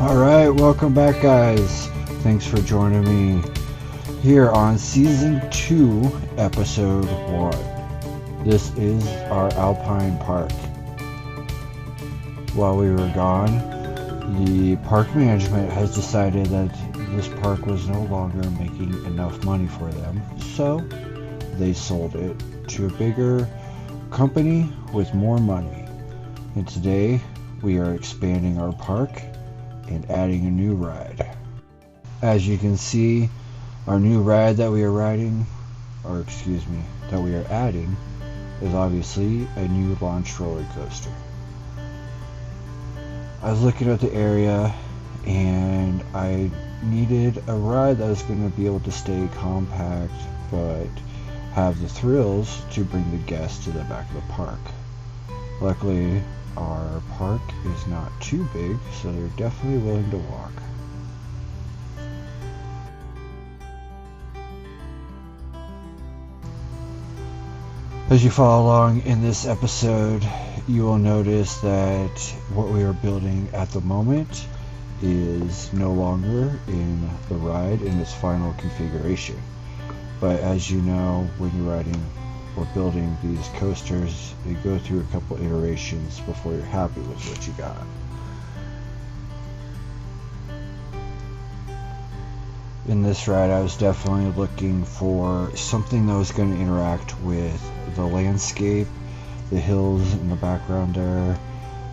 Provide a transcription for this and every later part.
Alright, welcome back guys. Thanks for joining me here on Season 2, Episode 1. This is our Alpine Park. While we were gone, the park management has decided that this park was no longer making enough money for them, so they sold it to a bigger company with more money. And today, we are expanding our park and adding a new ride. As you can see, our new ride that we are adding is obviously a new launch roller coaster. I was looking at the area and I needed a ride that was going to be able to stay compact but have the thrills to bring the guests to the back of the park. Luckily, our park is not too big, so they're definitely willing to walk. As you follow along in this episode, you will notice that what we are building at the moment is no longer in the ride in its final configuration. But as you know, when you're riding or building these coasters, they go through a couple iterations before you're happy with what you got. In this ride, I was definitely looking for something that was going to interact with the landscape, the hills in the background there,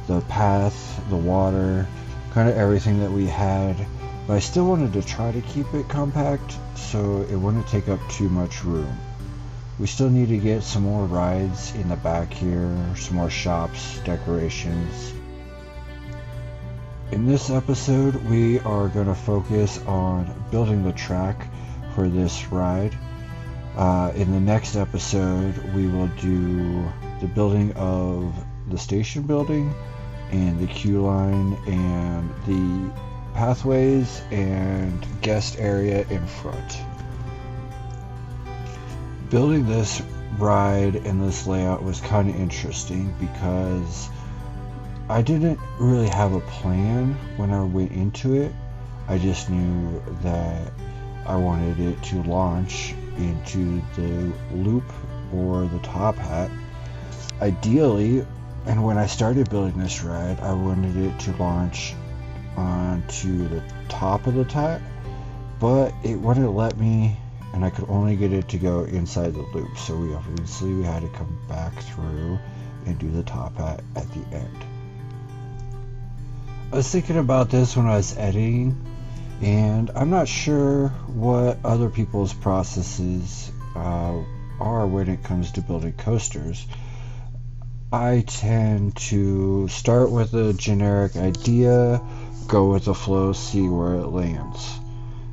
the path, the water, kind of everything that we had. But I still wanted to try to keep it compact so it wouldn't take up too much room. We still need to get some more rides in the back here, some more shops, decorations. In this episode, we are going to focus on building the track for this ride. In the next episode, we will do the building of the station building and the queue line and the pathways and guest area in front. Building this ride and this layout was kind of interesting because I didn't really have a plan when I went into it. I just knew that I wanted it to launch into the loop or the top hat. Ideally, and when I started building this ride, I wanted it to launch onto the top of the hat, but it wouldn't let me, and I could only get it to go inside the loop, so we had to come back through and do the top hat at the end. I was thinking about this when I was editing, and I'm not sure what other people's processes are when it comes to building coasters. I tend to start with a generic idea, go with the flow, see where it lands.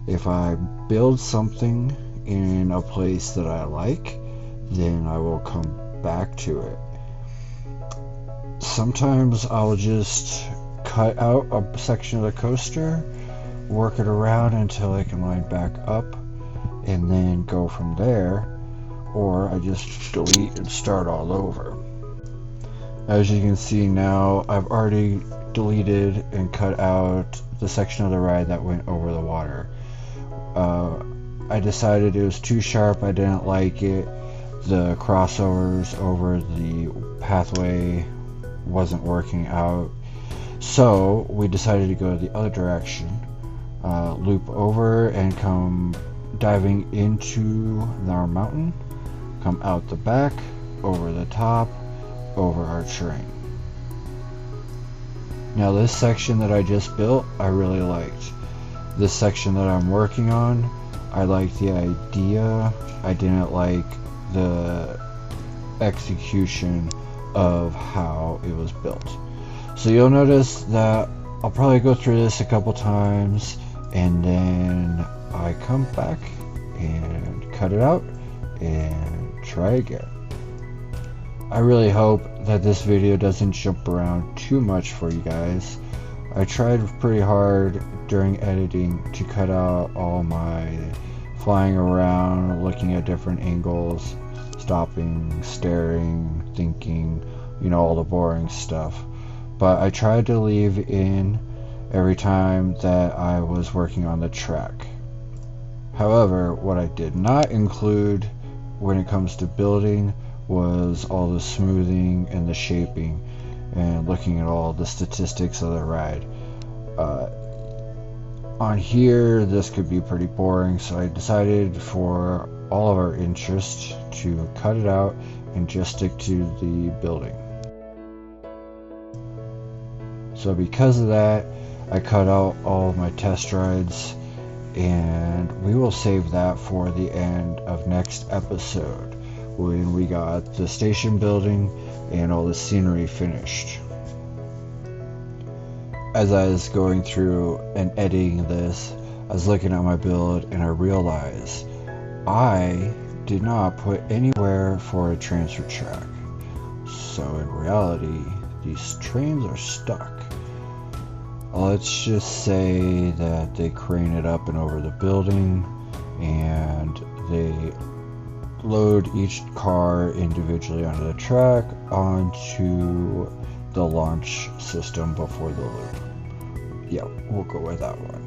If I build something in a place that I like, then I will come back to it. Sometimes I'll just cut out a section of the coaster, work it around until I can line back up, and then go from there, or I just delete and start all over. As you can see now, I've already deleted and cut out the section of the ride that went over the water. I decided it was too sharp, I didn't like it. The crossovers over the pathway wasn't working out. So we decided to go the other direction, loop over and come diving into our mountain, come out the back, over the top, over our terrain. Now this section that I just built, I really liked. This section that I'm working on, I liked the idea. I didn't like the execution of how it was built. So you'll notice that I'll probably go through this a couple times and then I come back and cut it out and try again. I really hope that this video doesn't jump around too much for you guys. I tried pretty hard during editing to cut out all my flying around, looking at different angles, stopping, staring, thinking, you know, all the boring stuff. But I tried to leave in every time that I was working on the track. However, what I did not include when it comes to building was all the smoothing and the shaping and looking at all the statistics of the ride. On here, this could be pretty boring, so I decided for all of our interest to cut it out and just stick to the building. So because of that, I cut out all of my test rides, and we will save that for the end of next episode when we got the station building and all the scenery finished. As I was going through and editing this, I was looking at my build and I realized I did not put anywhere for a transfer track. So in reality, these trains are stuck. Let's just say that they crane it up and over the building and they load each car individually onto the track onto the launch system before the loop. Yeah, we'll go with that one.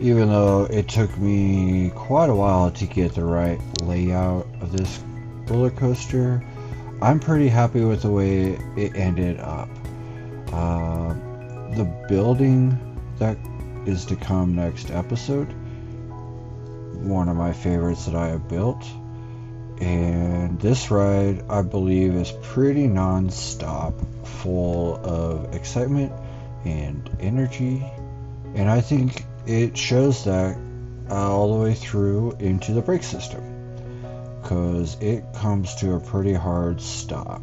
Even though it took me quite a while to get the right layout of this roller coaster, I'm pretty happy with the way it ended up. The building that is to come next episode, one of my favorites that I have built, and this ride I believe is pretty non-stop, full of excitement and energy, and I think it shows that all the way through into the brake system, because it comes to a pretty hard stop.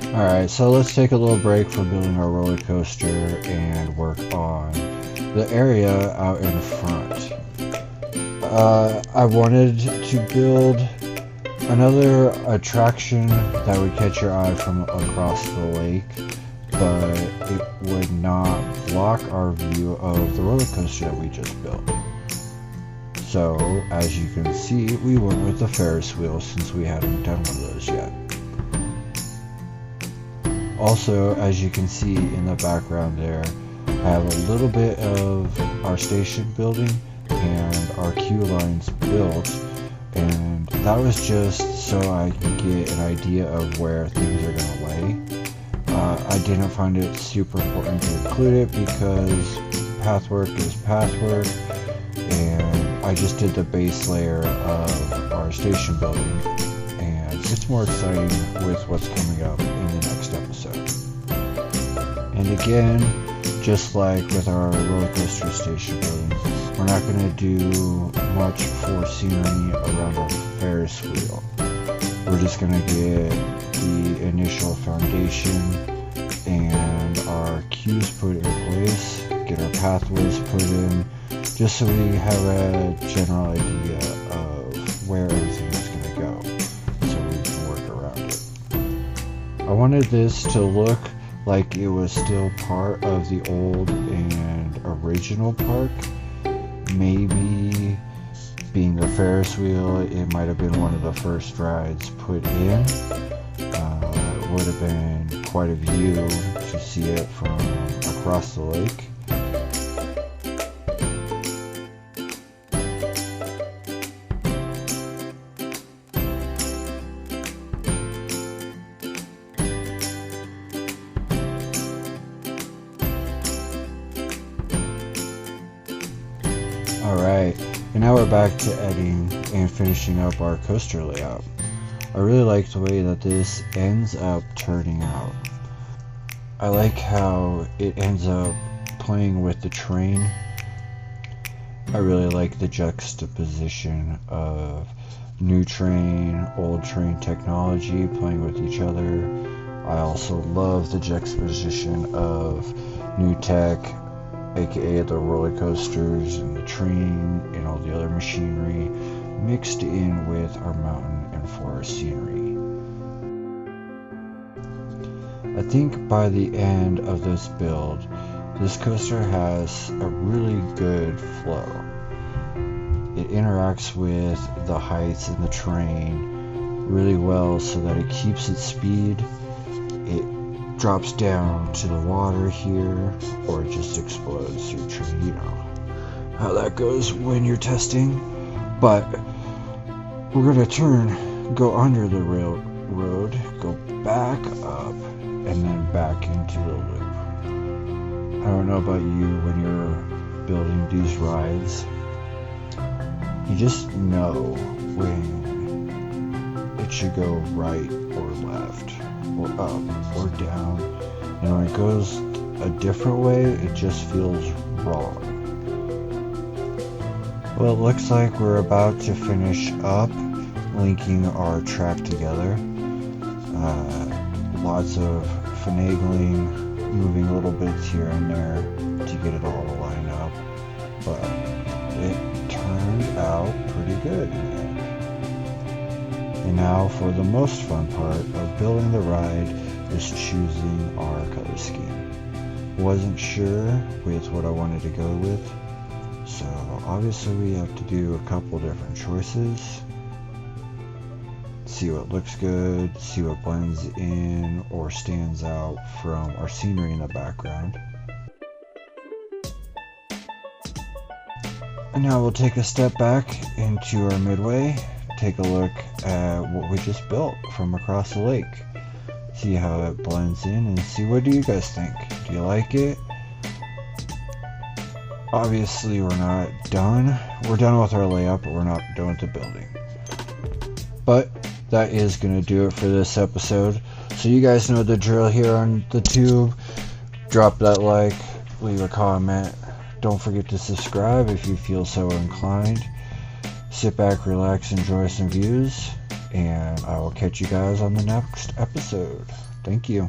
Alright, so let's take a little break from building our roller coaster and work on the area out in front. I wanted to build another attraction that would catch your eye from across the lake, but it would not block our view of the roller coaster that we just built. So, as you can see, we went with the Ferris wheel since we hadn't done one of those yet. Also, as you can see in the background there, I have a little bit of our station building and our queue lines built, and that was just so I can get an idea of where things are going to lay. I didn't find it super important to include it because pathwork is pathwork, and I just did the base layer of our station building, and it's more exciting with what's coming up in the next episode. And again, just like with our roller coaster station buildings, we're not going to do much for scenery around our Ferris wheel. We're just going to get the initial foundation and our queues put in place, get our pathways put in, just so we have a general idea of where everything is going to go, so we can work around it. I wanted this to look like it was still part of the old and original park. Maybe being the Ferris wheel, it might have been one of the first rides put in. It would have been quite a view to see it from across the lake. Alright, and now we're back to editing and finishing up our coaster layout. I really like the way that this ends up turning out. I like how it ends up playing with the train. I really like the juxtaposition of new train, old train technology playing with each other. I also love the juxtaposition of new tech, aka the roller coasters and the train and all the other machinery mixed in with our mountain and forest scenery. I think by the end of this build, this coaster has a really good flow. It interacts with the heights in the terrain really well so that it keeps its speed. It drops down to the water here, or it just explodes through train. You know how that goes when you're testing. But we're gonna go under the railroad, go back up, and then back into the loop. I don't know about you when you're building these rides. You just know when it should go right or left, or up or down. And when it goes a different way, it just feels wrong. Well, it looks like we're about to finish up linking our track together. Lots of finagling, moving little bits here and there to get it all to line up, but it turned out pretty good in the end. And now for the most fun part of building the ride is choosing our color scheme. Wasn't sure with what I wanted to go with, so obviously we have to do a couple different choices. See what looks good, see what blends in or stands out from our scenery in the background. And now we'll take a step back into our midway, take a look at what we just built from across the lake. See how it blends in and see what do you guys think? Do you like it? Obviously we're not done. We're done with our layout, but we're not done with the building. But that is going to do it for this episode. So you guys know the drill here on the tube. Drop that like, leave a comment. Don't forget to subscribe if you feel so inclined. Sit back, relax, enjoy some views, and I will catch you guys on the next episode. Thank you.